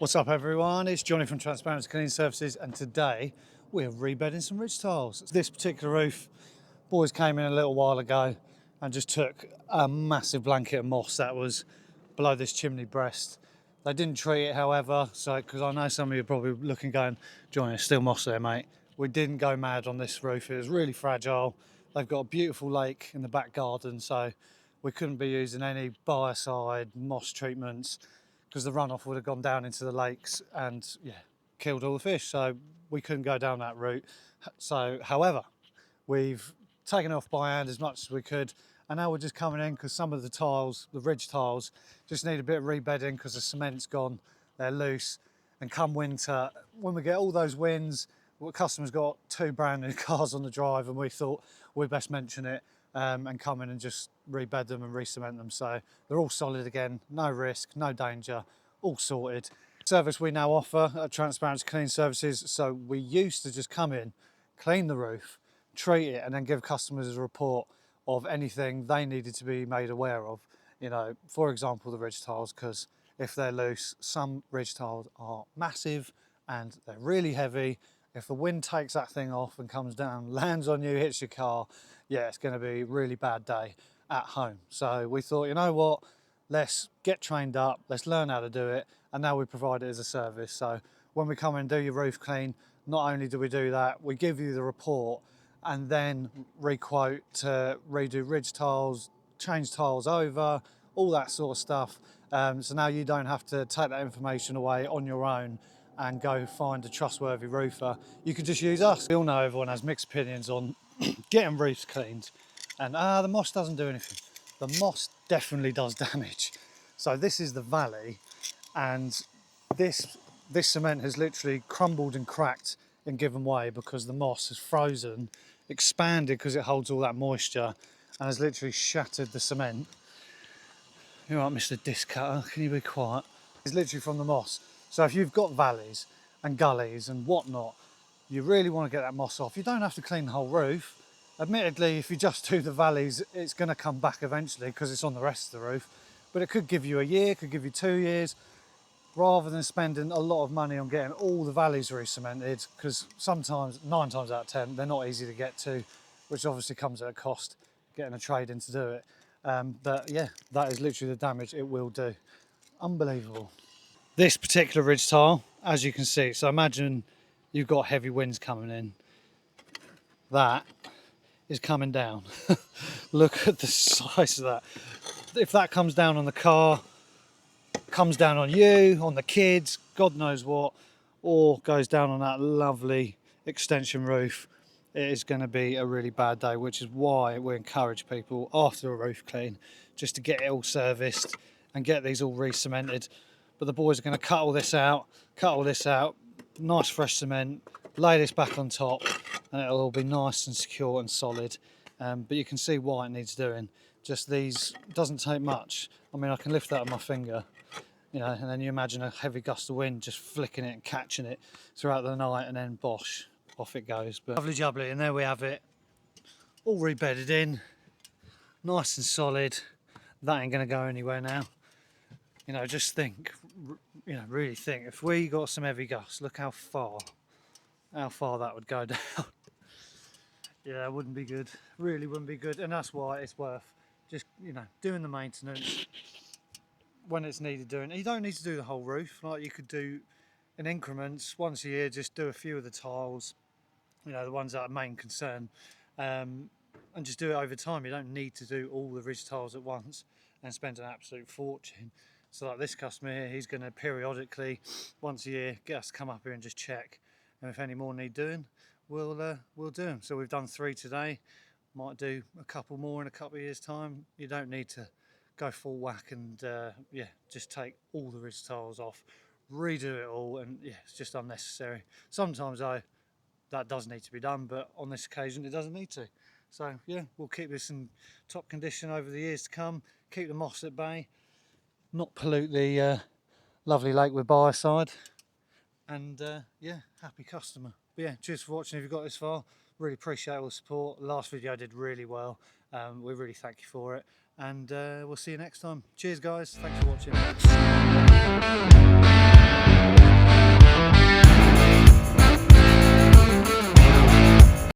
What's up everyone, it's Johnny from Transparency Cleaning Services, and today we're rebedding some ridge tiles. This particular roof, boys came in a little while ago and just took a massive blanket of moss that was below this chimney breast. They didn't treat it, however, so because I know some of you are probably looking going, Johnny, there's still moss there, mate. We didn't go mad on this roof, it was really fragile. They've got a beautiful lake in the back garden, so we couldn't be using any biocide, moss treatments, because the runoff would have gone down into the lakes and killed all the fish. So we couldn't go down that route. So, however, we've taken off by hand as much as we could, and now we're just coming in because some of the tiles, the ridge tiles, just need a bit of rebedding because the cement's gone, they're loose. And come winter, when we get all those winds, the customer's got 2 brand new cars on the drive, and we thought we'd best mention it and come in and just rebed them and re-cement them, so they're all solid again, no risk, no danger, all sorted. Service we now offer at Transparency Cleaning Services, so we used to just come in, clean the roof, treat it, and then give customers a report of anything they needed to be made aware of. You know, for example, the ridge tiles, because if they're loose, some ridge tiles are massive and they're really heavy. If the wind takes that thing off and comes down, lands on you, hits your car, yeah, it's going to be a really bad day at home. So we thought, you know what, let's get trained up, let's learn how to do it, and now we provide it as a service. So when we come and do your roof clean, not only do we do that, we give you the report and then re-quote to redo ridge tiles, change tiles over, all that sort of stuff. So now you don't have to take that information away on your own and go find a trustworthy roofer. You can just use us. We all know everyone has mixed opinions on getting roofs cleaned, and the moss doesn't do anything. The moss definitely does damage. So this is the valley, and this cement has literally crumbled and cracked and given way because the moss has frozen, expanded because it holds all that moisture, and has literally shattered the cement. You're right, Mr. Disc Cutter, can you be quiet? It's literally from the moss. So if you've got valleys and gullies and whatnot, you really want to get that moss off. You don't have to clean the whole roof. Admittedly, if you just do the valleys, it's going to come back eventually because it's on the rest of the roof. But it could give you a year, could give you 2 years, rather than spending a lot of money on getting all the valleys re-cemented, because sometimes, 9 times out of 10, they're not easy to get to, which obviously comes at a cost, getting a trade in to do it. But yeah, that is literally the damage it will do. Unbelievable. This particular ridge tile, as you can see, so imagine you've got heavy winds coming in. That is coming down. Look at the size of that. If that comes down on the car, comes down on you, on the kids, God knows what, or goes down on that lovely extension roof, it is going to be a really bad day, which is why we encourage people after a roof clean just to get it all serviced and get these all re-cemented. But the boys are going to cut all this out, nice fresh cement, lay this back on top, and it'll all be nice and secure and solid. But you can see why it needs doing. Just these, doesn't take much. I mean, I can lift that with my finger, you know, and then you imagine a heavy gust of wind just flicking it and catching it throughout the night, and then bosh, off it goes. But lovely jubbly, and there we have it, all rebedded in, nice and solid. That ain't going to go anywhere now. You know, just think, you know, really think, if we got some heavy gusts, look how far that would go down. Yeah, it wouldn't be good, really wouldn't be good, and that's why it's worth just, you know, doing the maintenance when it's needed doing. You don't need to do the whole roof, like you could do in increments, once a year, just do a few of the tiles, you know, the ones that are main concern, and just do it over time. You don't need to do all the ridge tiles at once and spend an absolute fortune. So like this customer here, he's going to periodically, once a year, get us to come up here and just check, and if any more need doing, we'll do them. So we've done 3 today, might do a couple more in a couple of years time. You don't need to go full whack and yeah, just take all the ridge tiles off, redo it all, and yeah, it's just unnecessary. Sometimes though, that does need to be done, but on this occasion it doesn't need to. So yeah, we'll keep this in top condition over the years to come, keep the moss at bay, not pollute the lovely lake with biocide, and yeah, happy customer. But yeah, cheers for watching if you got this far. Really appreciate all the support. The last video did really well. We really thank you for it, and we'll see you next time. Cheers guys, thanks for watching.